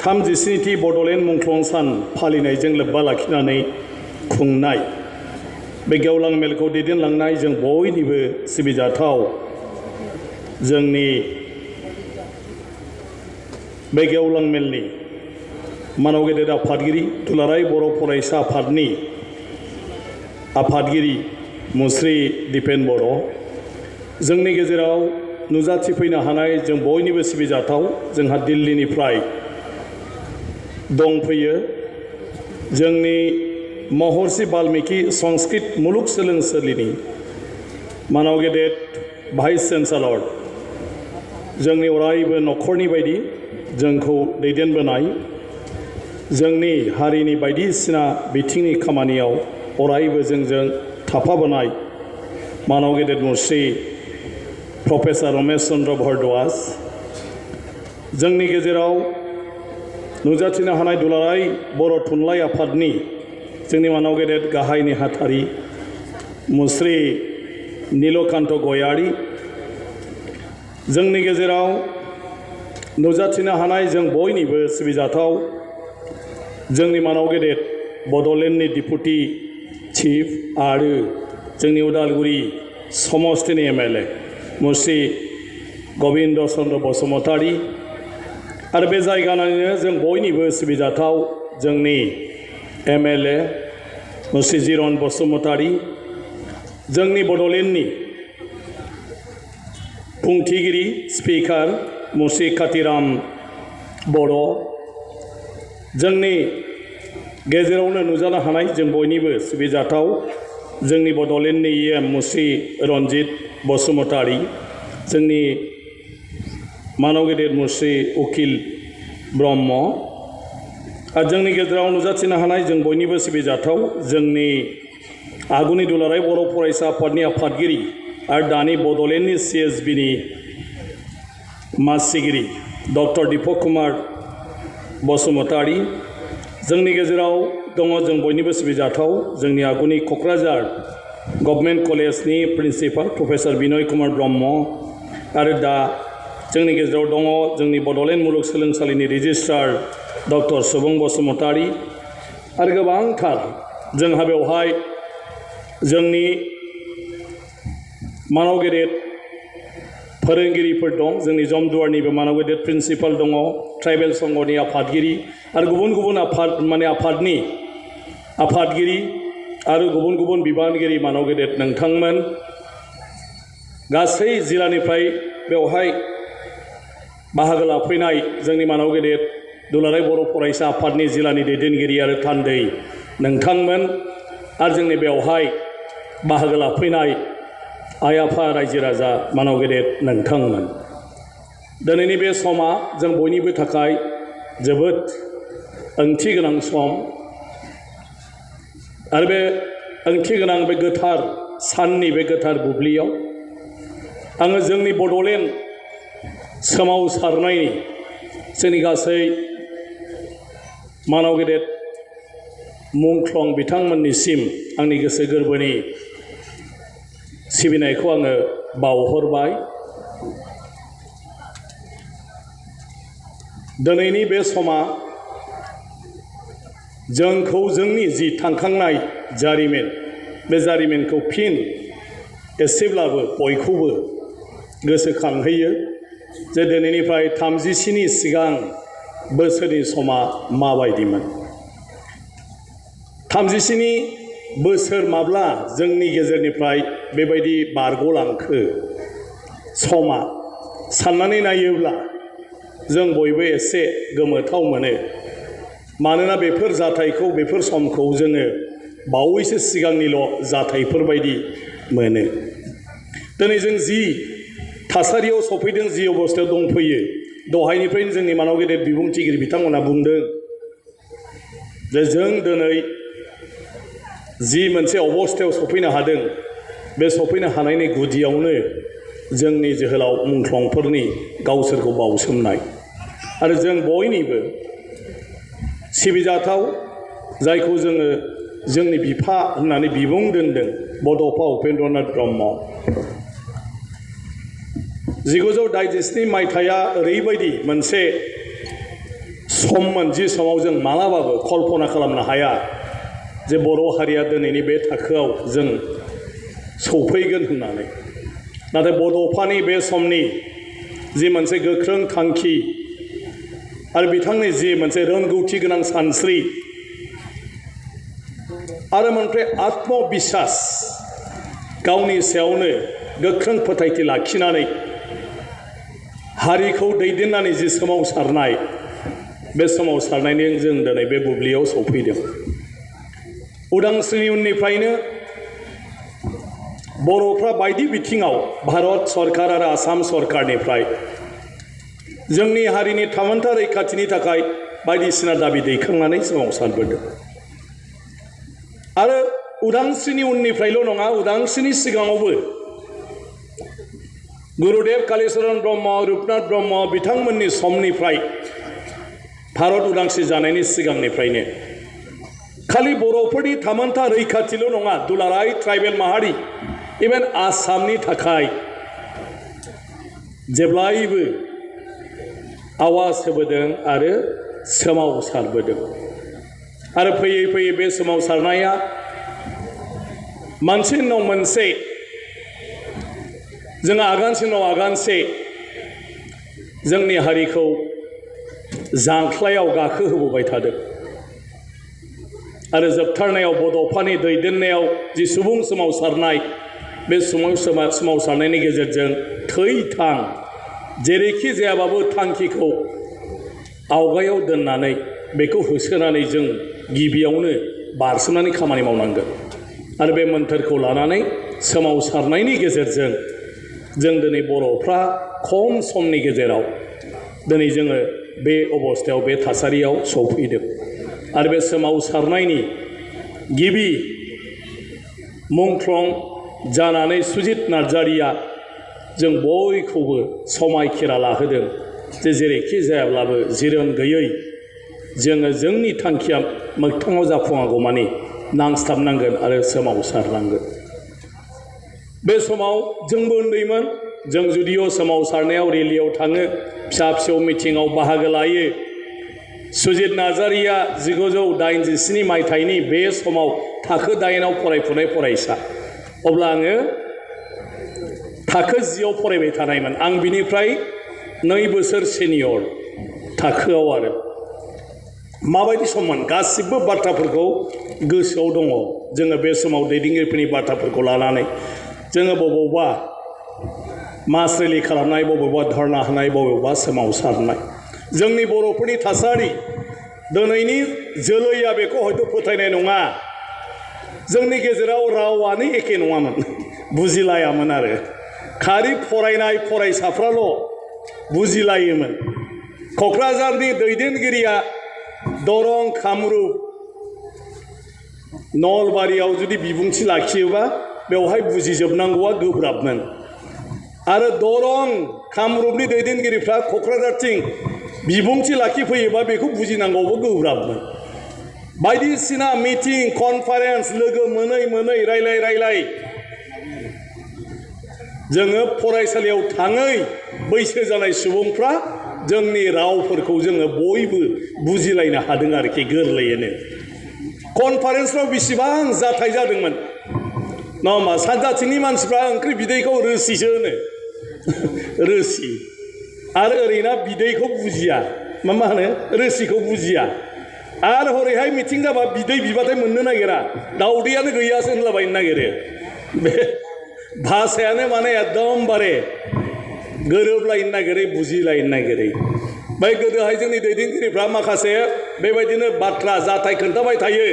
37थि बड'लेण्ड मुंख्लं सान फालिनायजों लोब्बा लाखिनानै खुंनाय बे गेवलां मेलखौ दैदेनलांनाय जों बयनिबो सिबिजाथाव जोंनि बे गेवलां मेलनि मानव गेदेर आफादगिरि दुलाराय बर' फरायसा आफादनि आफादगिरि मुस्रि दिपेन बर' जोंनि गेजेराव नुजाथिफैनो हानाय जों बयनिबो सिबिजाथाव जोंहा दिल्लीनिफ्राय दंफैयो जोंनि महर्षि बाल्मीकि संस्कृत मुलुगसोलोंसालिनि मानव गेदेर भाइस चेन्सेलर जोंनि अरायबो नखरनि बायदि जोंखौ दैदेनबोनाय जोंनि हारिनि बायदिसिना बिथिंनि खामानियाव अरायबो जोंजों थाफाबोनाय मानव गेदेर मुस्रि प्रफेसर रमेश चन्द्र भारद्वाज जोंनि गेजेराव नुजाथिनो हानाय दुलाराय बर' थुनलाइ आफादनि जोंनि मानव गेदेर गाहाय नेहाथारि मुस्रि नीलकान्त गयारी जोंनि गेजेराव नुजाथिनो हानाय जों बयनिबो सिबिजाथाव जोंनि मानव गेदेर बड'लेण्डनि डिपुटि चिफ आरो जोंनि उदालगुरि समस्तिनि एमएलए मुस्रि गबिन्द चन्द्र बसुमतारी आरो बे जायगानिनो जों बयनिबो सिबिजाथाव जोंनि एमएलए मुस्रि जिरन बसुमतारी जोंनि बड'लेण्डनि बुंथिगिरि स्पिकार मुस्रि कातिराम बर' जोंनि गेजेरावनो नुजानो हानाय जों बयनिबो सिबिजाथाव जोंनि बड'लेण्डनि EM मुस्रि रन्जित बसुमतारी जोंनि मानव गेदेर मुस्रि उकिल ब्रह्म आरो जोंनि गेजेराव नुजाथिनो हानाय जों बयनिबो सिबिजाथाव जोंनि आगुनि दुलाराय बर' फरायसा आफादनि आफादगिरि आरो दानि बड'लेण्डनि CSBनि मासिगिरि डक्टर दीपक कुमार बसुमतारी जोंनि गेजेराव दङ जों बयनिबो सिबिजाथाव जोंनि आगुनि क'क्राझार गभर्नमेन्ट कलेजनि प्रिन्सिपाल प्रफेसर बिनय कुमार ब्रह्म आरो दा जोंनि गेजेराव दङ जोंनि बड'लेण्ड मुलुगसोलोंसालिनि रेजिस्ट्रार डक्टर सुबुं बसुमतारी आरो गोबांथार जोंहा बेवहाय जोंनि मानव गेदेर फोरोंगिरिफोर दं जोंनि जमदुवारनिबो मानव गेदेर प्रिन्सिपाल दङ ट्राइबेल संघनि आफादगिरि आरो गुबुन गुबुन आफादगिरि आरो गुबुन गुबुन बिबानगिरि मानव गेदेर नोंथांमोन गासै जिल्लानिफ्राय बेवहाय बाहागो लाफैनाय जोंनि मानव गेदेर दुलाराय बर' फरायसा आफादनि जिल्लानि दैदेनगिरि आरो थान्दै नोंथांमोन आरो जोंनि बेवहाय बाहागो लाफैनाय आइ आफा रायजो राजा मानव गेदेर नोंथांमोन दिनैनि बे समा जों बयनिबो थाखाय जोबोद ओंथि गोनां सम आरो बे ओंथि गोनां बे गोथार साननि बे गोथार बुब्लियाव आङो जोंनि बड'लेण्ड सोमावसारनायनि जोंनि गासै मानव गेदेर मुंख्लं बिथांमोननिसिम आंनि गोसो गोरबोनि सिबिनायखौ आङो बावहरबाय दिनैनि बे समा जोंखौ जोंनि जि थांखांनाय जारिमिन बे जारिमिनखौ फिन एसेब्लाबो बयखौबो गोसोखांहोयो जे दिनैनिफ्राय 37 सिगां बोसोरनि समा माबायदिमोन 37 बोसोर माब्ला जोंनि गेजेरनिफ्राय बेबायदि बारग'लांखो समा साननानै नायोब्ला जों बयबो एसे गोमोथाव मोनो मानोना बेफोर जाथायखौ बेफोर समखौ जोङो बावैसो सिगांनिल' जाथायफोर बायदि मोनो दिनै जों जि थासारियाव सफैदों जि अबस्थायाव दंफैयो दहायनिफ्रायनो जोंनि मानव गेदेर बिबुंथिगिरि बिथांमोना बुंदों जे जों दिनै जि मोनसे अबस्थायाव सफैनो हादों बे सफैनो हानायनि गुदियावनो जोंनि जोहोलाव मुंख्लंफोरनि गावसोरखौ बावसोमनाय आरो जों बयनिबो सिबिजाथाव जायखौ जोङो जोंनि बिफा होननानै बिमुं दोनदों बड'फा उपेन्द्रनाथ ब्रह्म 1947 मायथाइया ओरैबायदि मोनसे सममोन जि समाव जों मालाबाबो कल्पना खालामनो हाया जे बर' हारिया दिनैनि बे थाखोआव जों सौफैगोन होननानै। नाथाय बड'फानि बे समनि जि मोनसे गोख्रों थांखि आरो बिथांनि जि मोनसे रोंगौथि गोनां सानस्रि आरो मोनसे आत्मबिश्वास गावनि सायावनो गोख्रों फोथायथि लाखिनानै हारिखौ दैदेननानै जि सोमावसारनाय बे सोमावसारनायनि जों दिनै बे बुब्लियाव सौफैदों। उदांस्रिनि उननिफ्रायनो बर'फ्रा बायदि बिथिङाव भारत सरकार आरो आसाम सरकारनिफ्राय जोंनि हारिनि थामोनथा रैखाथिनि थाखाय बायदिसिना दाबि दैखांनानै सोमावसारबोदों। आरो उदांस्रिनि उननिफ्रायल' नङा, उदांस्रिनि सिगाङावबो गुरुदेव कालीचरण ब्रह्म, रुपनाथ ब्रह्म बिथांमोननि समनिफ्राय भारत उदांस्रि जानायनि सिगांनिफ्रायनो खालि बर'फोरनि थामोनथा रैखाथिल' नङा, दुलाराय ट्राइबेल माहारि इभेन आसामनि थाखाय जेब्लायबो आवाज होबोदों आरो सोमावसारबोदों। आरो फैयै फैयै बे सोमावसारनाया मोनसे उनाव मोनसे जों आगानसे उनाव आगानसे जोंनि हारिखौ जांख्लायाव गाखोहोबोबाय थादों। आरो जोबथारनायाव बड'फानि दैदेननायाव जि सुबुं सोमावसारनाय बे सोमावसारनायनि गेजेरजों थै-थां जेरैखि जायाबाबो थांखिखौ आवगायाव दोननानै बेखौ होसोनानै जों गिबियावनो बारसोमनानै खामानि मावनांगोन। आरो बे मोन्थोरखौ लानानै सोमावसारनायनि गेजेरजों जों दिनै बर'फ्रा खम समनि गेजेराव दिनै जोङो बे अबस्थायाव बे थासारियाव सौफैदों। आरो बे सोमावसारनायनि गिबि मुंख्लं जानानै सुजित नार्जारिया जों बयखौबो समायखिरा लाहोदों जे जेरैखि जायाब्लाबो जिरन गैयै जोङो जोंनि थांखिया मोगथाङाव जाफुङागौमानि नांस्थाबनांगोन आरो सोमावसारनांगोन। बे समाव जोंबो उन्दैमोन, जों जुदिअ सोमावसारनायाव रेलियाव थाङो, फिसा फिसौ मिथिङाव बाहागो लायो। सुजित नार्जारिया 1987 मायथाइनि बे समाव थाखो 8आव फरायफुनाय फरायसा। अब्ला आङो थाखो 10आव फरायबाय थानायमोन। आं बिनिफ्राय 2 बोसोर सिनियर थाखोआव। आरो माबायदि सममोन गासिबो बाथ्राफोरखौ गोसोआव दङ। जोङो बे समाव दैदेनगिरिफोरनि बाथ्राफोरखौ लानानै जोङो बबावबा मास रेलि खालामनाय, बबेबा धर्ना होनाय, बबेबा सोमावसारनाय। जोंनि बर'फोरनि थासारि दिनैनि जोलैया बेखौ हयथ' फोथायनाय नङा, जोंनि गेजेराव रावानो एखे नङामोन, बुजिलायामोन। आरो खालि फरायनाय फरायसाफ्राल' बुजिलायोमोन। क'क्राझारनि दैदेनगिरिया दरं, कामरुप, नलबारियाव जुदि बिबुंथि लाखियोबा बेवहाय बुजिजोबनांगौआ गोब्राबमोन। आरो दरं, कामरुपनि दैदेनगिरिफ्रा क'क्राझारथिं बिबुंथि लाखिफैयोबा बेखौ बुजिनांगौबो गोब्राबमोन। बायदिसिना मिटिं कनफारेन्स लोगो मोनै रायलाय जोङो फरायसालियाव थाङै बैसो जानाय सुबुंफ्रा जोंनि रावफोरखौ जोङो बयबो बुजिलायनो हादों आरोखि गोरलैयैनो। कनफारेन्सफ्राव बेसेबां जाथाय जादोंमोन नङा होमबा? सानजाथिंनि मानसिफ्रा ओंख्रि बिदैखौ रोसिसो होनो, रोसि। आरो ओरैना बिदैखौ बुजिया, मा होनो रोसिखौ बुजिया। आरो हरैहाय मिथिं जाबा बिदै बिबाथाय मोननो नागिरा, दाउदैयानो गैयासो होनलाबायनो नागिरो। बे भाषायानो माने एकदमबारे गोरोबलायनो नागिरै, बुजिलायनो नागिरै। बै गोदोहाय जोंनि दैदेनगिरिफ्रा माखासे बेबायदिनो बाथ्रा जाथाय खोन्थाबाय थायो।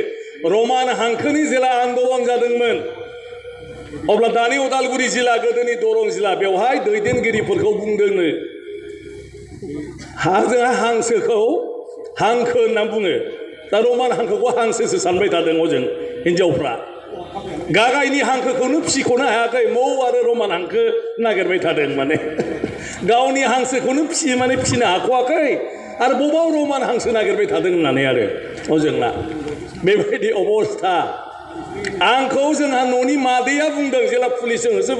रमान हांखोनि जेला आन्दलन जादोंमोन, अब्ला दानि उदालगुरि जिल्ला, गोदोनि दरं जिल्ला, बेवहाय दैदेनगिरिफोरखौ बुंदोंनो जोंहा हांसोखौ हांखो होनना बुङो। दा रमान हांखोखौ हांसोसो सानबाय थादों हजों हिनजावफ्रा। गागायनि हांखोखौनो फिसिख'नो हायाखै, मौ आरो रमान हांखो नागिरबाय थादों। माने गावनि हांसोखौनो फिसिनो हाख'वाखै आरो बबाव रमान हांसो नागिरबाय थादों होननानै आरो हजोंना बेबायदि अबस्था। आंखौ जोंहा न'नि मादैया बुंदों, जेला पुलिसजों होसो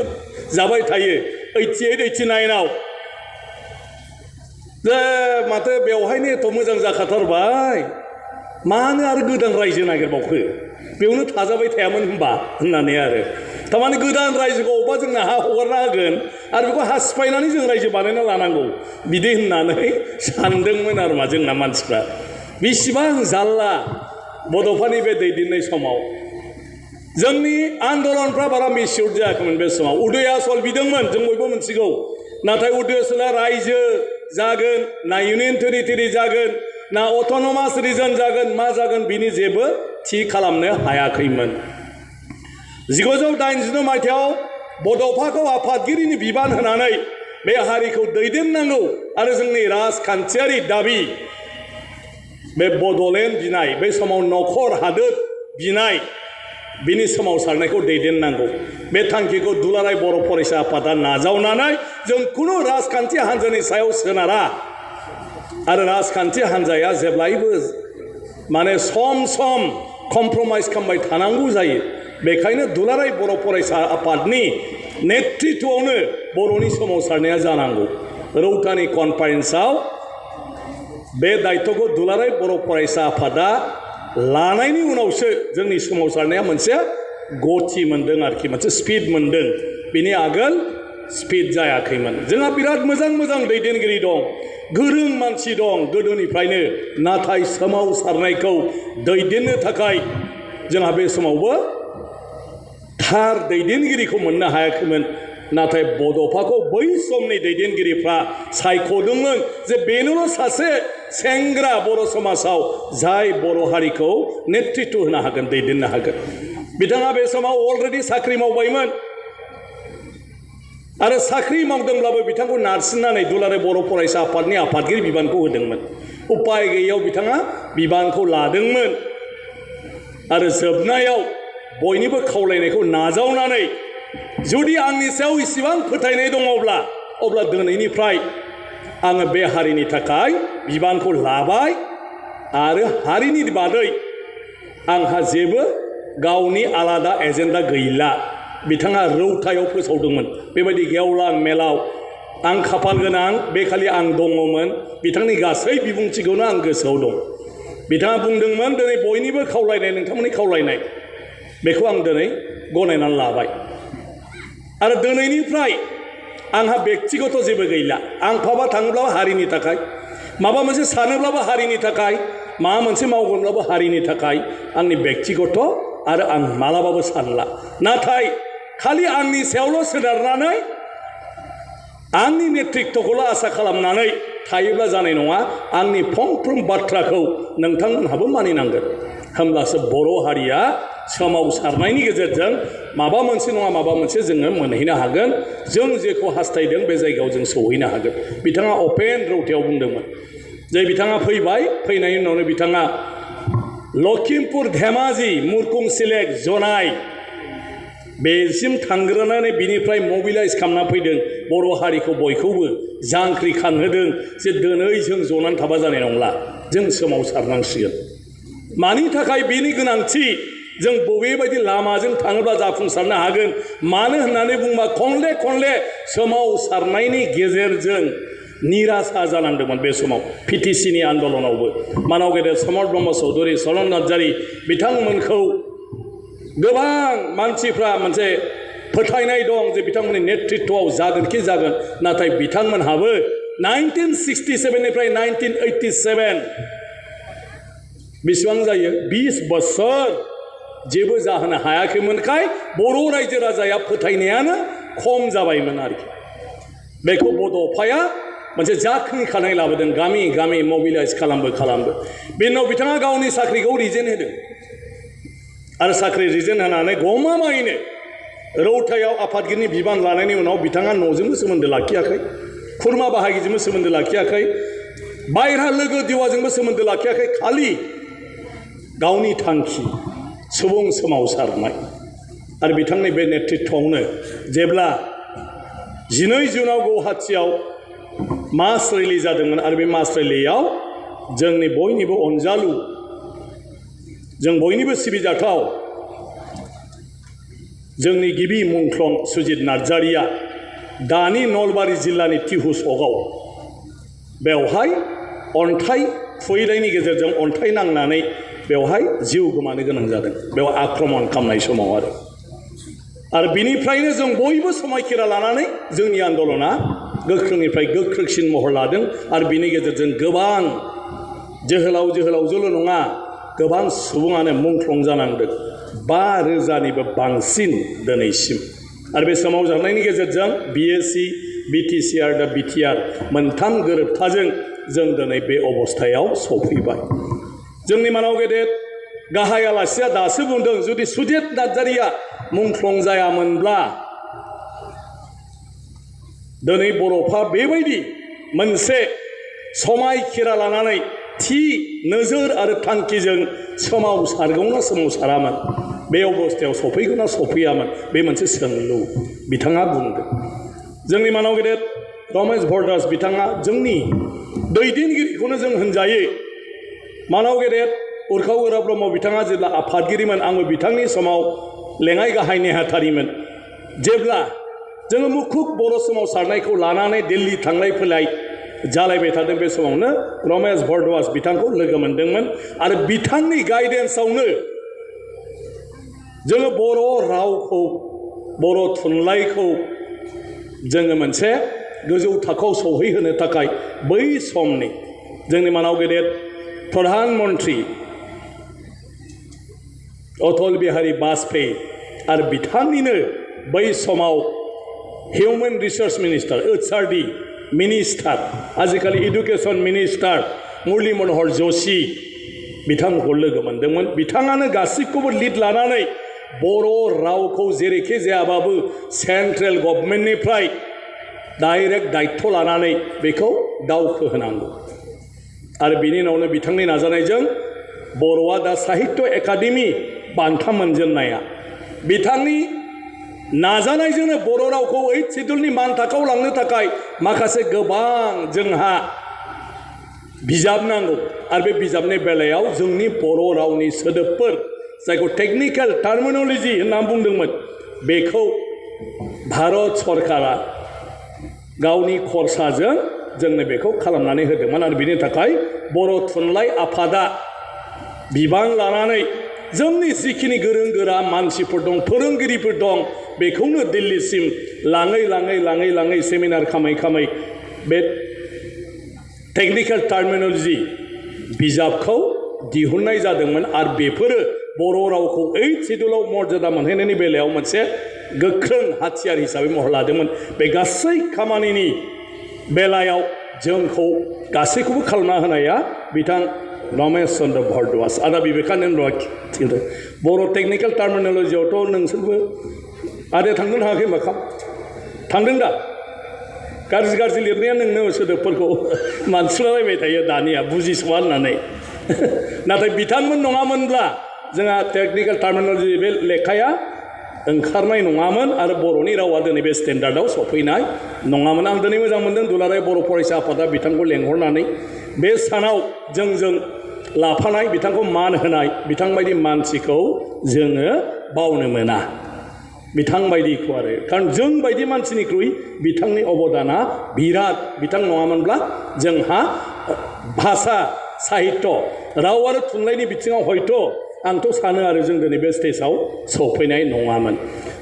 जाबाय थायो 88-89आव जे माथो बेवहायनो एथ' मोजां जाखाथारबाय मानो आरो गोदान रायजो नागिरबावखो बेयावनो थाजाबाय थायामोन होनबा होननानै आरो थारमाने गोदान रायजोखौ अबेबा जोंना हा हगारना होगोन आरो बेखौ हा सिफायनानै जों रायजो बानायना लानांगौ बिदि होननानै सानदोंमोन आरो मा जोंना मानसिफ्रा बेसेबां जारला बड'फानि बे दैदेननाय समाव जोंनि आन्दलनफ्रा बारा मिसिउर जायाखैमोन बे समाव उदय आसल बिदोंमोन जों बयबो मोनथिगौ नाथाय उदय आसला रायजो जागोन ना इउनियन टेरिटरि जागोन ना अट'नमास रिजन जागोन मा जागोन बिनि जेबो थि खालामनो हायाखैमोन 1989 मायथाइयाव बड'फाखौ आफादगिरिनि बिबान होनानै बे हारिखौ दैदेननांगौ आरो जोंनि राजखान्थियारि दाबि बे बड'लेण्ड बिनाय बे समाव नखर हादोर बिनाय बिनि सोमावसारनायखौ दैदेननांगौ बे थांखिखौ दुलाराय बर' फरायसा आफादा नाजावनानै जों खुनु राजखान्थि हान्जानि सायाव सोनारा आरो राजखान्थि हान्जाया जेब्लायबो माने सम सम कमप्रमाइज खालामबाय थानांगौ जायो बेखायनो दुलाराय बर' फरायसा आफादनि नेतृत्वआवनो बर'नि सोमावसारनाया जानांगौ रौतानि कनफारेन्सआव बे दायित्वखौ दुलाराय बर' फरायसा आफादा लानायनि उनावसो जोंनि सोमावसारनाया मोनसे गति मोन्दों आरोखि मोनसे स्पिड मोन्दों बिनि आगोल स्पिड जायाखैमोन जोंहा बिराद मोजां मोजां दैदेनगिरि दं गोरों मानसि दं गोदोनिफ्रायनो नाथाय सोमावसारनायखौ दैदेननो थाखाय जोंहा बे समावबो थार दैदेनगिरिखौ मोननो हायाखैमोन नाथाय बड'फाखौ बै समनि दैदेनगिरिफ्रा सायख'दोंमोन जे बेनोल' सासे सेंग्रा बर' समाजाव जाय बर' हारिखौ नेतृत्व होनो हागोन दैदेननो हागोन बिथाङा बे समाव अलरेडि साख्रि मावबायमोन आरो साख्रि मावदोंब्लाबो बिथांखौ नारसिननानै दुलाराय बर' फरायसा आफादनि आफादगिरि बिबानखौ होदोंमोन उपाय गैयैयाव बिथाङा बिबानखौ लादोंमोन आरो जोबनायाव बयनिबो खावलायनायखौ नाजावनानै जुदि आंनि सायाव इसेबां फोथायनाय दङब्ला अब्ला दिनैनिफ्राय आङो बे हारिनि थाखाय बिबानखौ लाबाय आरो हारिनि बादै आंहा जेबो गावनि आलादा एजेन्डा गैला बिथाङा रौतायाव फोसावदोंमन बेबायदि गेवलां मेलाव आं खाफाल गोनां बे खालि आं दङमोन बिथांनि गासै बिबुंथिखौनो आं गोसोआव दं बिथाङा बुंदोंमोन दिनै बयनिबो खावलायनाय नोंथांमोननि खावलायनाय बेखौ आं दिनै गनायनानै लाबाय आरो दिनैनिफ्राय आंहा व्यक्तिगत जेबो गैला आं बहाबा थाङोब्लाबो हारिनि थाखाय माबा मोनसे सानोब्लाबो हारिनि थाखाय माबा मोनसे मावगोनब्लाबो हारिनि थाखाय आंनि व्यक्तिगत आरो आं मालाबाबो सानला नाथाय खालि आंनि सायावल' सोनारनानै आंनि नेतृत्वखौल' आसा खालामनानै थायोब्ला जानाय नङा आंनि फंफ्रोम बाथ्राखौ नोंथांमोनहाबो मानिनांगोन होमब्लासो बर' हारिया सोमावसारनायनि गेजेरजों माबा मोनसे नङा माबा मोनसे जोङो मोनहैनो हागोन जों जेखौ हास्थायदों बे जायगायाव जों सौहैनो हागोन बिथाङा अपेन रौतायाव बुंदोंमोन जे बिथाङा फैबाय फैनायनि उनावनो बिथाङा लखिमपुर धेमाजि मुरकुं सिलेक जनाय बेसिम थांग्रोनानै बिनिफ्राय मबिलाइज खालामना फैदों बर' हारिखौ बयखौबो जांख्रिखांहोदों जे दिनै जों जनानै थाबा जानाय नंला जों सोमावसारनांसिगोन मानि थाखाय बेनि गोनांथि जों बबेबायदि लामाजों थाङोब्ला जाफुंसारनो हागोन मानो होननानै बुंबा खनले खनले सोमावसारनायनि गेजेरजों निराशा जानांदोंमोन बे समाव पिटिसिनि आन्दलनावबो मानाव गेदेर समर ब्रह्म चौधुरी सरन नार्जारी बिथांमोनखौ गोबां मानसिफ्रा मोनसे फोथायनाय दं जे बिथांमोननि नेतृत्वआव जागोन कि जागोन नाथाय बिथांमोनहाबो 1967 निफ्राय 1987 बेसेबां जायो 20 बोसोर जेबो जाहोनो हायाखैमोनखाय बर' रायजो राजाया फोथायनायानो खम जाबायमोन आरोखि बेखौ बड'फाया मोनसे जाखांखानाय लाबोदों गामि गामि मबिलाइज खालामबो बेनि उनाव बिथाङा गावनि साख्रिखौ रिजेन होदों आरो साख्रि रिजेन होनानै गमामायैनो रौतायाव आफादगिरिनि बिबान लानायनि उनाव बिथाङा न'जोंबो सोमोन्दो लाखियाखै खुरमा बाहागिजोंबो सोमोन्दो लाखियाखै बायह्रा लोगो दिवाजोंबो सोमोन्दो लाखियाखै खालि गावनि थांखि सुबुं सोमावसारनाय आरो बिथांनि बे नेतृत्वआवनो जेब्ला 12 जुनाव गुवाहाटीयाव मास रेलि जादोंमोन आरो बे मास रेलियाव जोंनि बयनिबो अनजालु जों बयनिबो सिबिजाथाव जोंनि गिबि मुंख्लं सुजित नार्जारिया दानि नलबारि जिल्लानि तिहु सकआव बेवहाय अन्थाइ खुबैनायनि गेजेरजों अन्थाइ नांनानै बेवहाय जिउ गोमानो गोनां जादों बेयाव आक्रमण खालामनाय समाव आरो बिनिफ्रायनो जों बयबो समायखिरा लानानै जोंनि आन्दलना गोख्रोंनिफ्राय गोख्रोंसिन महर लादों आरो बिनि गेजेरजों गोबां जोहोलावजोल' नङा गोबां सुबुङानो मुंख्लं जानांदों 5,000निबो बांसिन दिनैसिम आरो बे सोमावसारनायनि गेजेरजों बिएसि बिटिसिआर दा बिटिआर मोनथाम गोरोबथाजों जों दिनै बे अबस्थायाव सफैबाय जोंनि मानाव गेदेर गाहाय आलासिया दासो बुंदों जुदि सुदेत नार्जारिया मुंख्लं जायामोनब्ला दिनै बर'फ्रा बेबायदि मोनसे समायखिरा लानानै थि नोजोर आरो थांखिजों सोमावसारगौना सोमावसारामोन बे अबस्थायाव सफैगौना सफैयामोन बे मोनसे सोंलु बिथाङा बुंदों जोंनि मानाव गेदेर रमेश भरद्वाज बिथाङा जोंनि दैदेनगिरिखौनो जों होनजायो मानाव गेदेर उरखाव गोरा ब्रह्म बिथाङा जेब्ला आफादगिरिमोन आङो बिथांनि समाव लेङाइ गाहाय नेहाथारिमोन जेब्ला जोङो मुखुब बर' सोमावसारनायखौ लानानै दिल्ली थांलाय फैलाय जालायबाय थादों बे समावनो रमेश भरद्वाज बिथांखौ लोगो मोनदोंमोन आरो बिथांनि गाइडेन्सआवनो जोङो बर' रावखौ बर' थुनलाइखौ जोङो मोनसे गोजौ थाखोआव सौहैहोनो थाखाय बै समनि जोंनि मानाव गेदेर प्रधान मन्त्रि अटल बिहारी वाजपेयी आरो बिथांनिनो बै समाव human resource minister HRD minister आजिखालि एडुकेशन मिनिस्टार मुरली मनोहर जोशी बिथांखौ लोगो मोनदोंमोन बिथाङानो गासैखौबो लिड लानानै बर' रावखौ जेरैखि जायाबाबो सेन्ट्रेल गभर्नमेन्टनिफ्राय डाइरेक्ट दायित्व लानानै बेखौ दावखोहोनांगौ आरो बिनि उनावनो बिथांनि नाजानायजों बर'आ दा साहित्य एकाडेमि बान्था मोनजेननाया बिथांनि नाजानायजोंनो बर' रावखौ 8 सिड्युलनि मान थाखोआव लांनो थाखाय माखासे गोबां जोंहा बिजाब नांगौ आरो बे बिजाबनि बेलायाव जोंनि बर' रावनि सोदोबफोर जायखौ टेक्निकेल टार्मिनोलॉजी होनना बुंदोंमोन बेखौ भारत सरकारा गावनि खरसाजों जोंनो बेखौ खालामनानै होदोंमोन आरो बिनि थाखाय बर' थुनलाइ आफादा बिबान लानानै जोंनि जिखिनि गोरों गोरा मानसिफोर दं फोरोंगिरिफोर दं बेखौनो दिल्लीसिम लाङै सेमिनार खामै बे टेक्निकेल टार्मिनोलॉजी बिजाबखौ दिहुननाय जादोंमोन आरो बेफोरो बर' रावखौ 8 सिड्युलाव मर्यादा मोनहैनायनि बेलायाव मोनसे गोख्रों हाथियार हिसाबै महर लादोंमोन बे गासै खामानिनि बेलायाव जोंखौ गासैखौबो खालामना होनाया बिथां रमेश चन्द्र भरद्वाज आदा विवेकानन्दआ बर' टेक्निकेल टार्मिनोलॉजीआवथ' नोंसोरबो आदाया थांदों थाङाखै होनबा थांदों दा गाज्रि लिरनाया नोंनो सोदोबफोरखौ मानसिलायबाय थायो दानिया बुजिस'आ होननानै नाथाय बिथांमोन नङामोनब्ला जोंहा टेक्निकेल टार्मिनोलॉजी बे लेखाया ओंखारनाय नङामोन आरो बर'नि रावा दिनै बे स्टेन्डार्डआव सफैनाय नङामोन आं दिनै मोजां मोनदों दुलाराय बर' फरायसा आफादा बिथांखौ लेंहरनानै बे सानाव जोंजों लाफानाय बिथांखौ मान होनाय बिथांबायदि मानसिखौ जोङो बावनो मोना बिथांबायदिखौ आरो खारन जों बायदि मानसिनिख्रुइ बिथांनि अबदाना बिराद बिथां नङामोनब्ला जोंहा भाषा साहित्य राव आरो थुनलाइनि बिथिङाव हयथ' आंथ' सानो आरो जों दिनै बे स्टेजाव सफैनाय नङामोन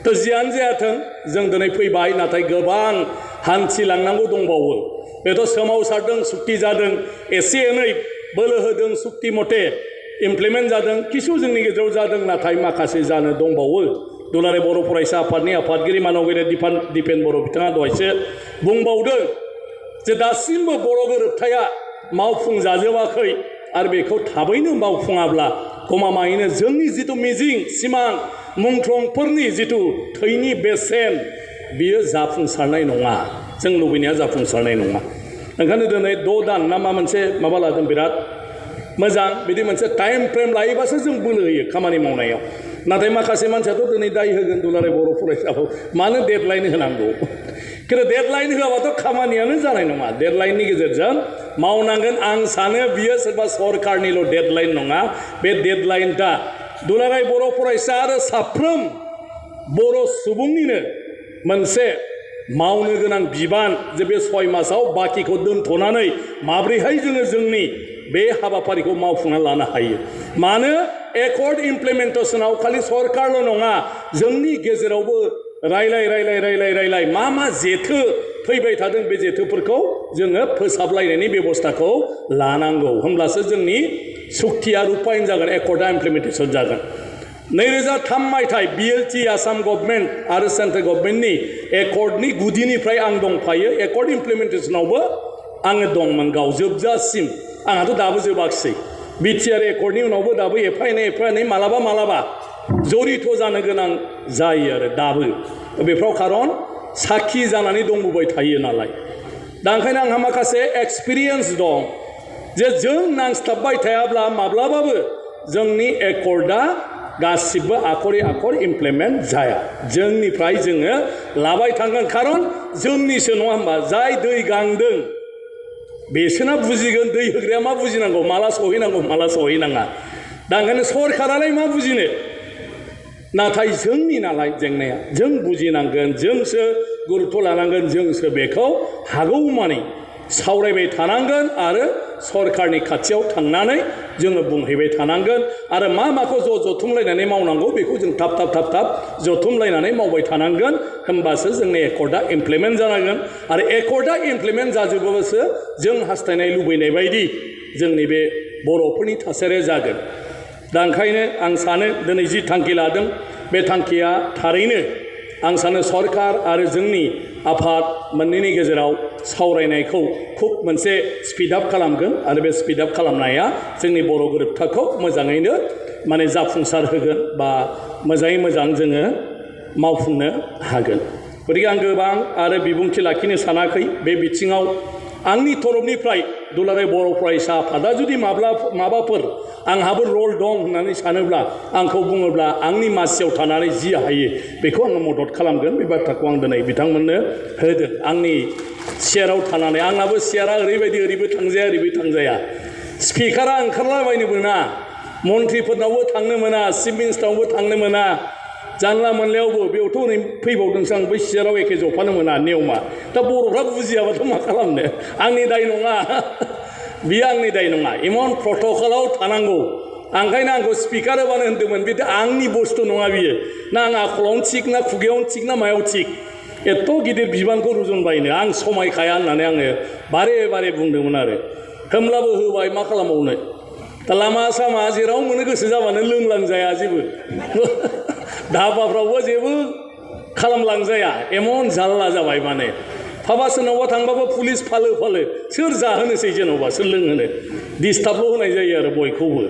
थ' जियानो जायाथों जों दिनै फैबाय नाथाय गोबां हान्थिलांनांगौ दंबावो बेथ' सोमावसारदों सुक्ति जादों एसे एनै बोलो होदों सुक्ति मथे इमप्लिमेन्ट जादों किसु जोंनि गेजेराव जादों नाथाय माखासे जानो दंबावो दुलाराय बर' फरायसा आफादनि आफादगिरि मानगेरे दिपेन बर' बिथाङा दहायसो बुंबावदों जे दासिमबो बर' गोरोबथाया मावफुंजाजोबाखै आरो बेखौ थाबैनो मावफुङाब्ला गमामायैनो जोंनि जिथु मिजिं सिमां मुंख्लंफोरनि जिथु थैनि बेसेन बियो जाफुंसारनाय नङा जों लुबैनाया जाफुंसारनाय नङा ओंखायनो दिनै 6 दान ना मा मोनसे माबा लादों बिराद मोजां बिदि मोनसे टाइम फ्रेम लायोबासो जों बोलो होयो खामानि मावनायाव नाथाय माखासे मानसियाथ' दिनै दाय होगोन दुलाराय बर' फरायसाखौ मानो डेडलाइन होनांगौ खिन्थु डेडलाइन होआबाथ' खामानियानो जानाय नङा डेडलाइननि गेजेरजों मावनांगोन आं सानो बियो सोरबा सरकारनिल' डेडलाइन नङा बे डेडलाइनटा दुलाराय बर' फरायसा आरो साफ्रोम बर' सुबुंनिनो मोनसे मावनो गोनां बिबान जे बे 6 मासाव बाकिखौ दोनथ'नानै माब्रैहाय जोङो जोंनि बे हाबाफारिखौ मावफुंना लानो हायो मानो एकर्ड इमप्लिमेन्टेसनाव खालि सरकारल' नङा जोंनि गेजेरावबो रायलाय मा जेथो फैबाय थादों बे जेथोफोरखौ जोङो फोसाबलायनायनि बेबस्थाखौ लानांगौ होमब्लासो जोंनि सुक्तिया रुपायन जागोन एकर्डा इमप्लिमेन्टेसन जागोन 2003 मायथाइ BLT आसाम गभर्नमेन्ट आरो सेन्ट्रेल गभर्नमेन्टनि एकर्डनि गुदिनिफ्राय आं दंफायो एकर्ड इमप्लिमेन्टेसनावबो आङो दंमोन गाव जोबजासिम आंहाथ' दाबो जोबाखिसै बिटिआर एकर्डनि उनावबो दाबो एफा एनै मालाबा जरित जानो गोनां जायो आरो दाबो बेफ्राव खारन साखि जानानै दंबोबाय थायो नालाय दा ओंखायनो आंहा माखासे एक्सपिरियेन्स दं जे जों नांस्लाबबाय थायाब्ला माब्लाबाबो जोंनि एकर्डा गासिबो आखरे आखर इमप्लिमेन्ट जाया जोंनिफ्राय जोङो लाबाय थांगोन खारन जोंनिसो नङा होमबा जाय दै गांदों बेसोना बुजिगोन दै होग्राया मा बुजिनांगौ माला सहैनांगौ माला सहैनाङा दा ओंखायनो सरकारालाय मा बुजिनो नाथाय जोंनि नालाय जेंनाया जों बुजिनांगोन जोंसो गुरुत्व लानांगोन जोंसो बेखौ हागौमानि सावरायबाय थानांगोन आरो सरकारनि खाथियाव थांनानै जोङो बुंहैबाय थानांगोन आरो माखौ जथुमलायनानै मावनांगौ बेखौ जों थाब जथुमलायनानै मावबाय थानांगोन होमबासो जोंनि एकर्डा इमप्लिमेन्ट जानांगोन आरो एकर्डा इमप्लिमेन्ट जाजोबोबासो जों हास्थायनाय लुबैनाय बायदि जोंनि बे बर'फोरनि थासारिया जागोन दा ओंखायनो आं सानो दिनै जि थांखि लादों बे थांखिया थारैनो आं सानो सरकार आरो जोंनि आफाद मोननैनि गेजेराव सावरायनायखौ खुब मोनसे स्पिड आप खालामगोन आरो बे स्पिड आप खालामनाया जोंनि बर' गोरोबथाखौ मोजाङैनो माने जाफुंसार होगोन बा मोजाङै मोजां जोङो मावफुंनो हागोन गतिके आं गोबां आरो बिबुंथि लाखिनो सानाखै बे बिथिङाव आंनि तरफनिफ्राय दुलाराय बर' फरायसा आफादा जुदि माबाफोर आंहाबो रल दं होननानै सानोब्ला आंखौ बुङोब्ला आंनि मासियाव थानानै जि हायो बेखौ आङो मदद खालामगोन बे बाथ्राखौ आं दिनै बिथांमोननो होदों आंनि सियाराव थानानै आंनाबो सियारा ओरैबो थांजाया स्पिकारा ओंखारलाबायनो मोना मन्थ्रिफोरनावबो थांनो मोना चिफ मिनिस्टारावबो थांनो मोना जानला मोनलायावबो बेयावथ' ओरै फैबावदोंसो आं बै सियाराव एखे जफानो मोना नियमा दा बर'फ्रा बुजियाबाथ' मा खालामनो आंनि दाय नङा बियो आंनि दाय नङा इमान प्रट'कलाव थानांगौ ओंखायनो आंखौ स्पिकार होबानो होन्दोंमोन बे आंनि बुस्थु नङा बियो ना आं आखलावनो थिग ना खुगायावनो थिग ना मायाव थिग एथ' गिदिर बिबानखौ रुजुनबायनो आं समायखाया होननानै आङो बारे बुंदोंमोन आरो होमब्लाबो होबाय मा खालामबावनो दा लामा सामा जेराव मोनो गोसो जाबानो लोंलांजाया जेबो धाबाफ्रावबो जेबो खालामलांजाया एमन जाल्ला जाबाय माने भाबा सोरनावबा थांबाबो पुलिस फालो सोर जाहोनोसै जेन'बा सोर लोंहोनो डिस्टार्बल' होनाय जायो आरो बयखौबो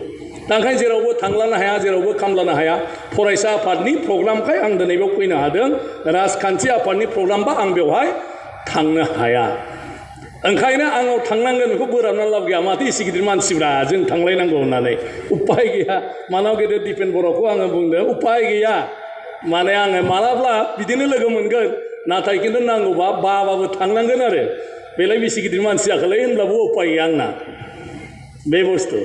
दा ओंखायनो जेरावबो थांलानो हाया जेरावबो खामलानो हाया फरायसा आफादनि प्रग्रामखाय आं दिनै बेयाव फैनो हादों राजखान्थि आफादनि प्रग्रामबा आं बेवहाय थांनो हाया ओंखायनो आंनाव थांनांगोन बेखौ बोराबनानै लाब गैया माथो एसे गिदिर मानसिब्रा जों थांलायनांगौ होननानै उपाय गैया मानाव गेदेर दिपेन बर'खौ आङो बुंदों उपाय गैया माने आङो मालाब्ला बिदिनो लोगो मोनगोन नाथाय खिन्थु नांगौबा बाबाबो थांनांगोन आरो बेलाय बेसे गिदिर मानसि जाखोलै होनब्लाबो उपाय गैया आंना बे बुस्थु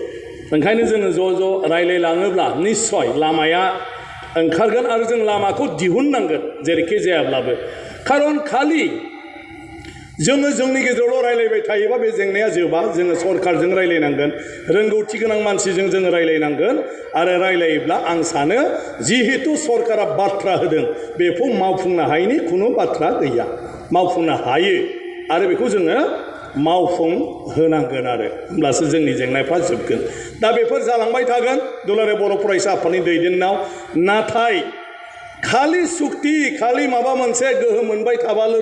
ओंखायनो जोङो ज' रायलायलाङोब्ला निस्सय लामाया ओंखारगोन आरो जों लामाखौ दिहुननांगोन जेरैखि जायाब्लाबो खारन खालि जोङो जोंनि गेजेरावल' रायलायबाय थायोबा बे जेंनाया जोबा जोङो सरकारजों रायलायनांगोन रोंगौथि गोनां मानसिजों जोङो रायलायनांगोन आरो रायलायोब्ला आं सानो जिहेतु सरकारा बाथ्रा होदों बेखौ मावफुंनो हायैनि खुनु बाथ्रा गैया मावफुंनो हायो आरो बेखौ जोङो मावफुंहोनांगोन आरो होमब्लासो जोंनि जेंनाफ्रा जोबगोन दा बेफोर जालांबाय थागोन दुलाराय बर' फरायसा आफादनि दैदेननायाव नाथाय खालि सुक्ति खालि माबा मोनसे गोहो मोनबाय थाबाल'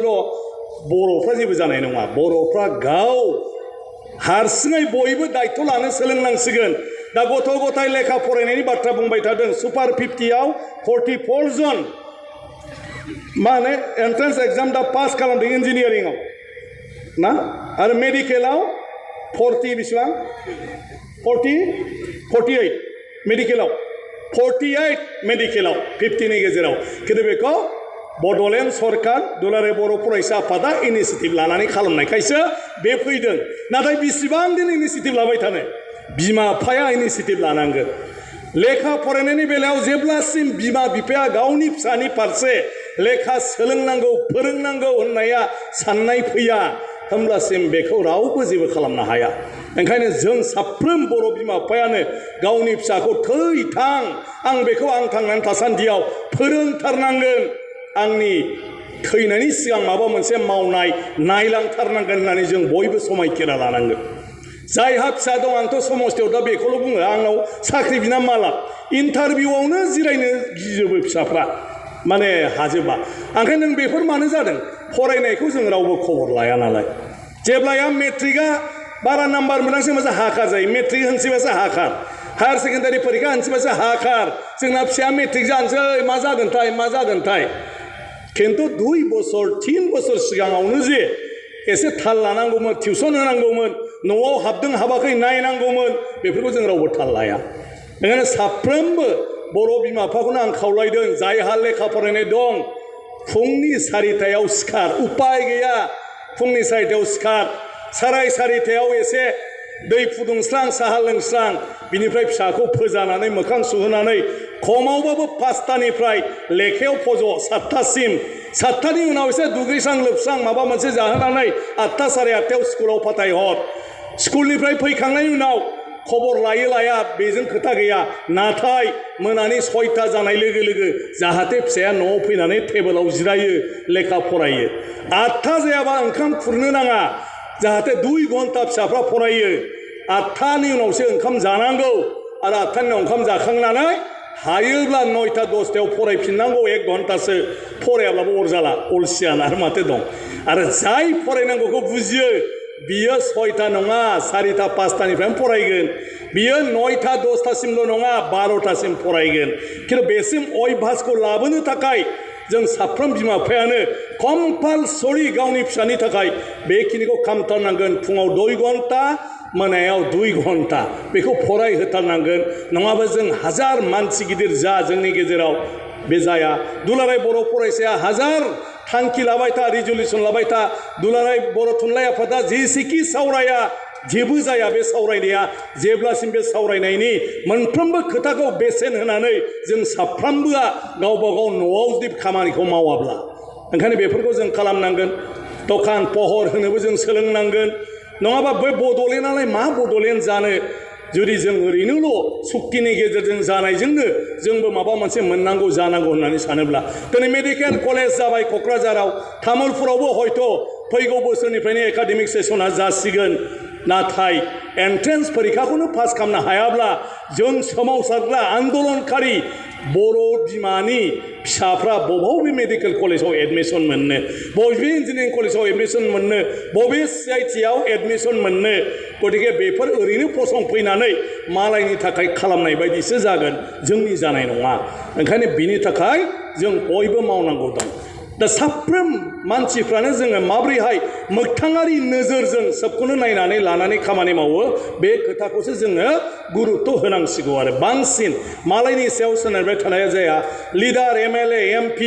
बर'फ्रा जेबो जानाय नङा बर'फ्रा गाव हारसिङै बयबो दायथ' लानो सोलोंनांसिगोन दा गथ' गथाय लेखा फरायनायनि बाथ्रा बुंबाय थादों सुपार 50आव 44 जन मा होनो एन्ट्रेन्स एग्जाम दा पास खालामदों इन्जिनियारिंआव ना आरो मेडिकेलाव 40 बेसेबां 48 मेडिकेलाव 48 मेडिकेलाव 50नि गेजेराव खिन्थु बेखौ बड'लेण्ड सरकार दुलाराय बर' फरायसा आफादा इनिसियेटिभ लानानै खालामनायखायसो बे फैदों नाथाय बेसेबां दिन इनिसियेटिभ लाबाय थानो बिमा बिफाया इनिसियेटिभ लानांगोन लेखा फरायनायनि बेलायाव जेब्लासिम बिमा बिफाया गावनि फिसानि फारसे लेखा सोलोंनांगौ फोरोंनांगौ होननाया साननाय फैया होमब्लासिम बेखौ रावबो जेबो खालामनो हाया ओंखायनो जों साफ्रोम बर' बिमा बिफायानो गावनि फिसाखौ थै थां आं बेखौ आं थांनानै थासान्दियाव फोरोंथारनांगोन आंनि थैनायनि सिगां माबा मोनसे मावनाय नायलांथारनांगोन होननानै जों बयबो समायखेरा लानांगोन जायहा फिसा दं आंथ' समस्थियाव दा बेखौल' बुङो आंनाव साख्रि बिना माला इन्टारभिउआवनो जिरायनो गिजोबो फिसाफ्रा माने हाजोबा ओंखायनो नों बेफोर मानो जादों फरायनायखौ जों रावबो खबर लाया नालाय जेब्लाया मेट्रिकआ बारा नाम्बार मोनासै मासे हाखार जायो मेट्रिक होनसैबासो हाखार हायार सेकेन्डारि परिखा होनसैबासो हाखार जोंना फिसाया मेट्रिक जानोसै मा जागोनथाय खिन्थु 2 बोसोर 3 बोसोर सिगाङावनो जे एसे थाल लानांगौमोन टिउसन होनांगौमोन न'आव हाबदों हाबाखै नायनांगौमोन बेफोरखौ जों रावबो थाल लाया ओंखायनो साफ्रोमबो बर' बिमा बिफाखौनो आं खावलायदों जायहा लेखा फरायनाय दं फुंनि 4टायाव सिखार उपाय गैया फुंनि 4टायाव सिखार 4:30 एसे दै फुदुंस्रां साहा लोंस्रां बिनिफ्राय फिसाखौ फोजानानै मोखां सुहोनानै खमावबाबो 5टानिफ्राय लेखायाव फज' 7टासिम 7टानि उनाव एसे दुगैस्रां लोबस्रां माबा मोनसे जाहोनानै 8टा 8:30 स्कुलाव फाथायहर स्कुलनिफ्राय फैखांनायनि उनाव खबर लायो लाया बेजों खोथा गैया नाथाय मोनानि 6टा जानाय लोगो लोगो जाहाथे फिसाया न'आव फैनानै टेबोलाव जिरायो लेखा फरायो 8टा जायाबा ओंखाम खुरनो नाङा जाहाथे 2 घन्टा फिसाफ्रा फरायो 8टानि उनावसो ओंखाम जानांगौ आरो 8टानि उनाव ओंखाम जाखांनानै हायोब्ला 9टा 10टायाव फरायफिननांगौ 1 घन्टासो फरायाब्लाबो अरजाला अलसियाना आरो माथो दं आरो जाय फरायनांगौखौ बुजियो बियो 6टा नङा 4टा 5टानिफ्रायनो फरायगोन बियो 9टा 10टासिमल' नङा 12टासिम फरायगोन खिन्थु बेसिम अयभासखौ लाबोनो थाखाय जों साफ्रोम बिमा बिफायानो कम्पालसरि गावनि फिसानि थाखाय बेखिनिखौ खालामथारनांगोन फुङाव 2 घन्टा मोनायाव 2 घन्टा बेखौ फरायहोथारनांगोन नङाबा जों हाजार मानसि गिदिर जा जोंनि गेजेराव बे जाया दुलाराय बर' फरायसाया हाजार थांखि लाबाय था रिजलिउसन लाबाय था दुलाराय बर' थुनलाइ आफादा जेसेखि सावराया जेबो जाया बे सावरायनाया जेब्लासिम बे सावरायनायनि मोनफ्रोमबो खोथाखौ बेसेन होनानै जों साफ्रोमबोआ गावबा गाव न'आव जुदि खामानिखौ मावाब्ला ओंखायनो बेफोरखौ जों खालामनांगोन दखान पहर होनोबो जों सोलोंनांगोन नङाबा बै बड'लेण्डआलाय मा बड'लेण्ड जानो जुदि जों ओरैनोल' सुक्तिनि गेजेरजों जानायजोंनो जोंबो माबा मोनसे मोननांगौ जानांगौ होननानै सानोब्ला दिनै मेडिकेल कलेज जाबाय क'क्राझाराव तामुलपुरावबो हयथ' फैगौ बोसोरनिफ्रायनो एकाडेमिक सेसना जासिगोन नाथाय एन्ट्रेन्स परिखाखौनो पास खालामनो हायाब्ला जों सोमावसारग्रा आन्दोलनकारि बर' बिमानि फिसाफ्रा बबे मेडिकेल कलेजाव एडमिसन मोननो बबे इन्जिनियारिं कलेजाव एडमिसन मोननो बबे CITआव एडमिसन मोननो गतिके बेफोर ओरैनो फसंफैनानै मालायनि थाखाय खालामनाय बायदिसो जागोन जोंनि जानाय नङा ओंखायनो बिनि थाखाय जों बयबो मावनांगौ दं दा साफ्रोम मानसिफ्रानो जोङो माब्रैहाय मोगथाङारि नोजोरजों सबखौनो नायनानै लानानै खामानि मावो बे खोथाखौसो जोङो गुरुत्व होनांसिगौ आरो बांसिन मालायनि सायाव सोनारबाय थानाया जाया लिडार MLA MP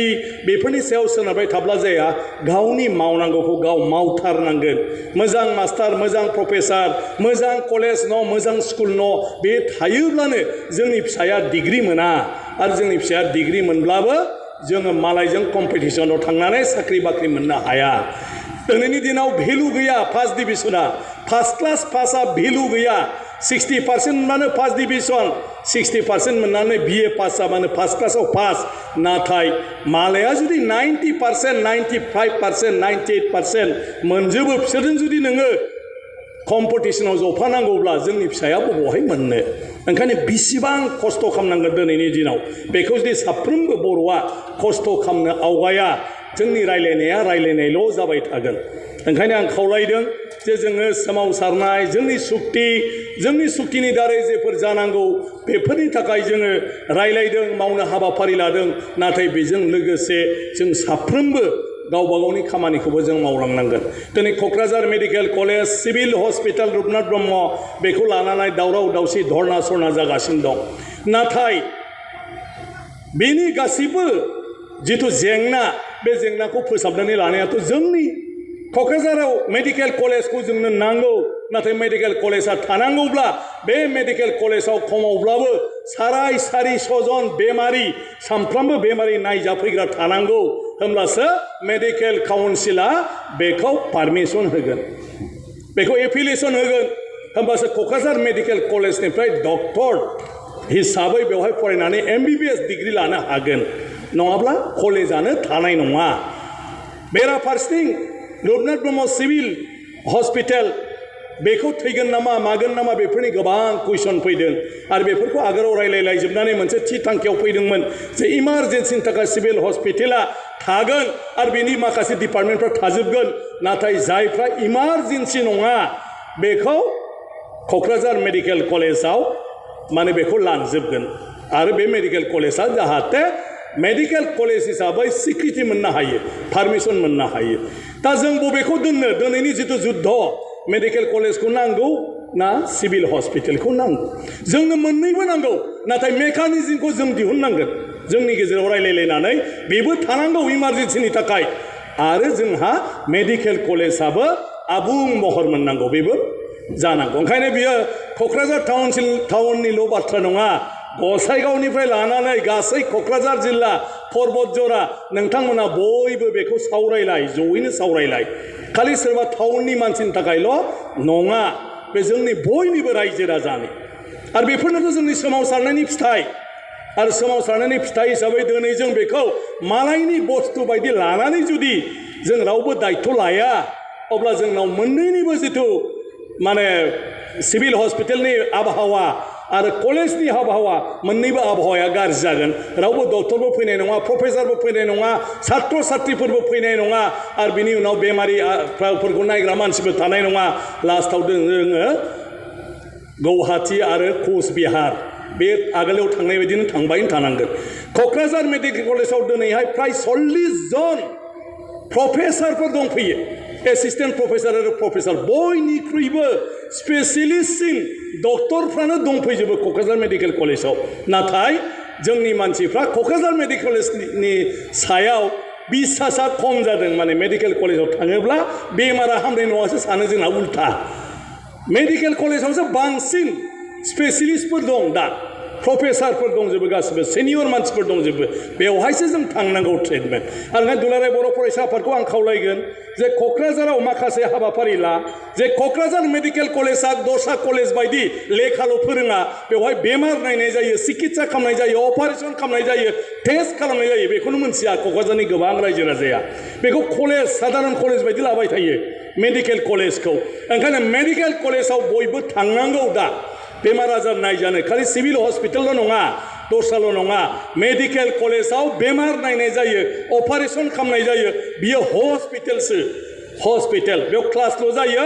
बेफोरनि सायाव सोनारबाय थाब्ला जाया गावनि मावनांगौखौ गाव मावथारनांगोन मोजां मास्टार मोजां प्रफेसार मोजां कलेज न' मोजां स्कुल न' बे थायोब्लानो जोंनि फिसाया डिग्री मोना आरो जोंनि फिसाया डिग्री मोनब्लाबो जोङो मालायजों कम्पिटिसनाव थांनानै साख्रि बाख्रि मोननो हाया दिनैनि दिनाव भेलु गैया फार्स्ट डिभिसना फार्स्ट क्लास पासआ भेलु गैया 60% मोनबानो फार्स्ट डिभिसन 60% मोननानै BA पास जाबानो फार्स्ट क्लासाव पास नाथाय मालाया जुदि 90% 95% 98% मोनजोबो बिसोरजों जुदि नोङो कम्पिटिसनाव जफानांगौब्ला जोंनि फिसाया बबेहाय मोननो ओंखायनो बेसेबां खस्थ' खालामनांगोन दिनैनि दिनाव बेखौ जुदि साफ्रोमबो बर'आ खस्थ' खालामनो आवगाया जोंनि रायलायनायल' जाबाय थागोन ओंखायनो आं खावलायदों जे जोङो सोमावसारनाय जोंनि सुक्तिनि दारै जेफोर जानांगौ बेफोरनि थाखाय जोङो रायलायदों मावनो हाबाफारि लादों नाथाय बेजों लोगोसे जों साफ्रोमबो गावबा गावनि खामानिखौबो जों मावलांनांगोन दिनै Kokrajhar medical college civil hospital Rupnath Brahma बेखौ लानानै दावराव दावसि धरना सरना जागासिनो दं नाथाय बेनि गासैबो जिथु जेंना बे जेंनाखौ फोसाबनानै लानायाथ' जोंनि क'क्राझाराव मेडिकेल कलेजखौ जोंनो नांगौ नाथाय मेडिकेल कलेजा थानांगौब्ला बे मेडिकेल कलेजाव खमावब्लाबो साराय 400 जन बेमारि सामफ्रामबो बेमारि नायजाफैग्रा थानांगौ होमब्लासो मेडिकेल काउन्सिला बेखौ पारमिसन होगोन बेखौ एफिलिएसन होगोन होमबासो क'क्राझार मेडिकेल कलेजनिफ्राय डक्टर हिसाबै बेवहाय फरायनानै MBBS डिग्री लानो हागोन नङाब्ला कलेजानो थानाय नङा बेराफारसेथिं रुपनाथ ब्रह्म सिभिल हस्पिटाल बेखौ थैगोन नामा मागोन नामा बेफोरनि गोबां कुइसन फैदों आरो बेफोरखौ आगोलाव रायलायलायजोबनानै मोनसे थि थांखियाव फैदोंमोन जे इमारजेन्सिनि थाखाय सिभिल हस्पिटाला थागोन आरो बेनि माखासे डिपार्टमेन्टफ्रा थाजोबगोन नाथाय जायफ्रा इमारजेन्सि नङा बेखौ क'क्राझार मेडिकेल कलेजाव माने बेखौ लांजोबगोन आरो बे मेडिकेल कलेजा जाहाथे मेडिकेल कलेज हिसाबै स्वीकृति मोननो हायो पारमिसन मोननो हायो दा जों बबेखौ दोननो दिनैनि जिथु जुद्ध मेडिकेल कलेजखौ नांगौ ना सिभिल हस्पिटालखौ नांगौ जोंनो मोननैबो नांगौ नाथाय मेकानिजमखौ जों दिहुननांगोन जोंनि गेजेराव रायलायलायनानै बेबो थानांगौ इमारजेन्सिनि थाखाय आरो जोंहा मेडिकेल कलेजाबो आबुं महर मोननांगौ बेबो जानांगौ ओंखायनो बियो क'क्राझार टाउननिल' बाथ्रा नङा गसाइगावनिफ्राय लानानै गासै क'क्राझार जिल्ला पर्बतजरा नोंथांमोना बयबो बेखौ सावरायलाय जयैनो सावरायलाय खालि सोरबा टाउननि मानसिनि थाखायल' नङा बे जोंनि बयनिबो रायजो राजानि आरो बेफोरनोथ' जोंनि सोमावसारनायनि फिथाइ आरो सोमावसारनायनि फिथाइ हिसाबै दिनै जों बेखौ मालायनि बस्तु बायदि लानानै जुदि जों रावबो दायित्व लाया अब्ला जोंनाव मोननैनिबो जिथु माने सिभिल हस्पिटालनि आबहावा आरो कलेजनि आबहावा मोननैबो आबहावाया गाज्रि जागोन रावबो डक्टरबो फैनाय नङा प्रफेसारबो फैनाय नङा छात्र छात्रीफोरबो फैनाय नङा आरो बिनि उनाव बेमारिफोरखौ नायग्रा मानसिबो थानाय नङा लास्टआव जोङो गौहाटी आरो कचबिहार बे आगोलाव थांनाय बायदिनो थांबायनो थानांगोन क'क्राझार मेडिकेल कलेजाव दिनैहाय फ्राय 40 जन प्रफेसारफोर दंफैयो एसिस्टेन्ट प्रफेसार आरो प्रफेसार बयनिख्रुइबो स्पेसियलिस्टसिन डक्टरफ्रानो दंफैजोबो क'क्राझार मेडिकेल कलेजाव नाथाय जोंनि मानसिफ्रा क'क्राझार मेडिकेल कलेजनि सायाव बिसासा खम जादों माने मेडिकेल कलेजाव थाङोब्ला बेमारा हामनाय नङासो सानो जोंना उल्था मेडिकेल कलेजावसो बांसिन स्पेसियलिस्टफोर दं दा प्रफेसारफोर दंजोबो गासिबो सिनियर मानसिफोर दंजोबो बेवहायसो जों थांनांगौ ट्रिटमेन्ट आरो दुलाराय बर' फरायसा आफादखौ आं खावलायगोन जे क'क्राझाराव माखासे हाबाफारि ला जे क'क्राझार मेडिकेल कलेजा दस्रा कलेज बायदि लेखाल' फोरोङा बेवहाय बेमार नायनाय जायो सिकित्सा खालामनाय जायो अपारेशन खालामनाय जायो टेस्ट खालामनाय जायो बेखौनो मोनथिया क'क्राझारनि गोबां रायजो राजाया बेखौ कलेज साधारन कलेज बायदि लाबाय थायो मेडिकेल कलेजखौ ओंखायनो मेडिकेल कलेजाव बयबो थांनांगौ दा बेमार आजार नायजानो खालि सिभिल हस्पिटालल' नङा दस्राल' नङा मेडिकेल कलेजाव बेमार नायनाय जायो अपारेशन खालामनाय जायो बियो हस्पिटालसो हस्पिटाल बेयाव क्लासल' जायो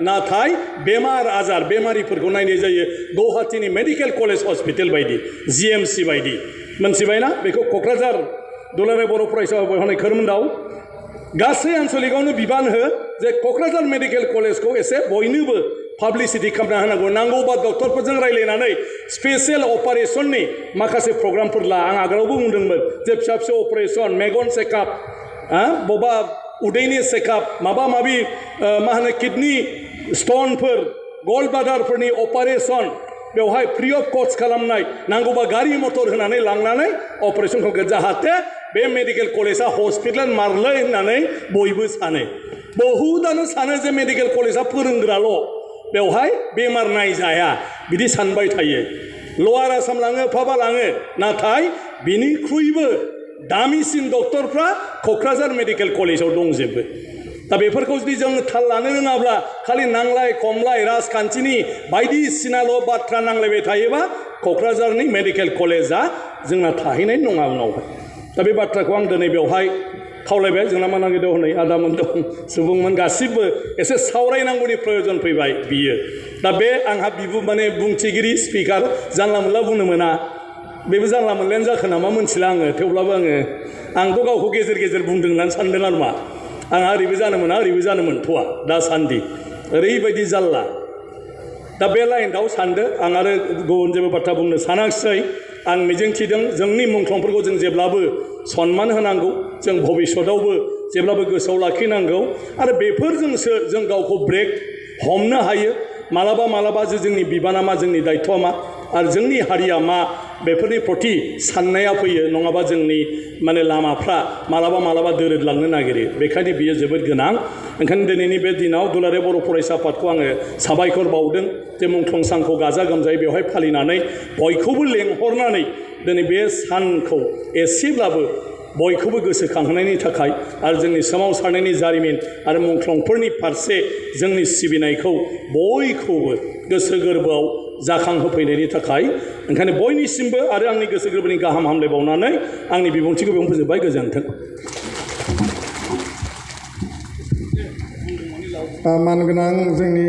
नाथाय बेमार आजार बेमारिफोरखौ नायनाय जायो गौहाटीनि मेडिकेल कलेज हस्पिटाल बायदि GMC बायदि मोनथिबायना बेखौ क'क्राझार दुलाराय बर' फरायसा आफाद खोरमोनदाव गासै आन्सलिकआवनो बिबान हो जे क'क्राझार मेडिकेल कलेजखौ एसे बयनोबो पाब्लिसिटि खालामना होनांगौ नांगौबा डक्टरफोरजों रायलायनानै स्पेसियेल अपारेशननि माखासे प्रग्रामफोर ला आं आगोलावबो बुंदोंमोन जे फिसा फिसा अपारेशन मेगन चेकआप बबा उदैनि चेकआप माबा माबि मा होनो किडनि स्टनफोर गल्ड ब्लाडारफोरनि अपारेशन बेवहाय फ्रि अफ कस्ट खालामनाय नांगौबा गारि मटर होनानै लांनानै अपारेशन खालामगोन जाहाथे बे मेडिकेल कलेजा हस्पिटाल मारलै होननानै बयबो सानो बहुदानो सानो जे मेडिकेल कलेजा फोरोंग्राल' बेवहाय बेमार नायजाया बिदि सानबाय थायो लवार आसाम लाङो फाबा लाङो नाथाय बिनिख्रुइबो दामिसिन डक्टरफ्रा क'क्राझार मेडिकेल कलेजाव दंजोबो दा बेफोरखौ जुदि जों थाल लानो रोङाब्ला खालि नांलाय खमलाय राजखान्थिनि बायदिसिनाल' बाथ्रा नांलायबाय थायोबा क'क्राझारनि मेडिकेल कलेजा जोंना थाहैनाय नङा उनावहाय दा बे बाथ्राखौ आं दिनै बेवहाय खावलायबाय जोंना मा नागिरदों हनै आदामोन दं सुबुंमोन गासिबो एसे सावरायनांगौनि प्रयजन फैबाय बियो दा बे आंहा बिबु माने बुंथिगिरि स्पिकार जानला मोनला बुंनो मोना बेबो जानला मोनलायानो जाखो नामा मोनथिला आङो थेवब्लाबो आंथ' गावखौ गेजेर गेजेर बुंदों होननानै सानदों आरो मा आंहा ओरैबो जानो मोना ओरैबो जानो मोनथ'वा दासान्दि ओरैबायदि जाल्ला दा बे लाइनआव सानदो आं आरो गुबुन जेबो बाथ्रा बुंनो सानाखिसै आं मिजिंथिदों जोंनि मुंख्लंफोरखौ जों जेब्लाबो सन्मान होनांगौ जों भबिष्यतआवबो जेब्लाबो गोसोआव लाखिनांगौ आरो बेफोरजोंसो जों गावखौ ब्रेक हमनो हायो मालाबा मालाबा जे जोंनि बिबाना मा जोंनि दायित्वआ मा आरो जोंनि हारिया मा बेफोरनि प्रति साननाया फैयो नङाबा जोंनि माने लामाफ्रा मालाबा दोरोदलांनो नागिरो बेखायनो बियो जोबोद गोनां ओंखायनो दिनैनि बे दिनाव दुलाराय बर' फरायसा आफादखौ आङो साबायखर बावदों जे मुंख्लं सानखौ गाजा गोमजायै बेवहाय फालिनानै बयखौबो लेंहरनानै दिनै बे सानखौ एसेब्लाबो बयखौबो गोसोखांहोनायनि थाखाय आरो जोंनि सोमावसारनायनि जारिमिन आरो मुंख्लंफोरनि फारसे जोंनि सिबिनायखौ बयखौबो गोसो गोरबोआव जाखांहोफैनायनि थाखाय ओंखायनो बयनिसिमबो आरो आंनि गोसो गोरबोनि गाहाम हामलायबावनानै आंनि बिबुंथिखौ बेयावनो फोजोबबाय गोजोन्थों। मानगोनां जोंनि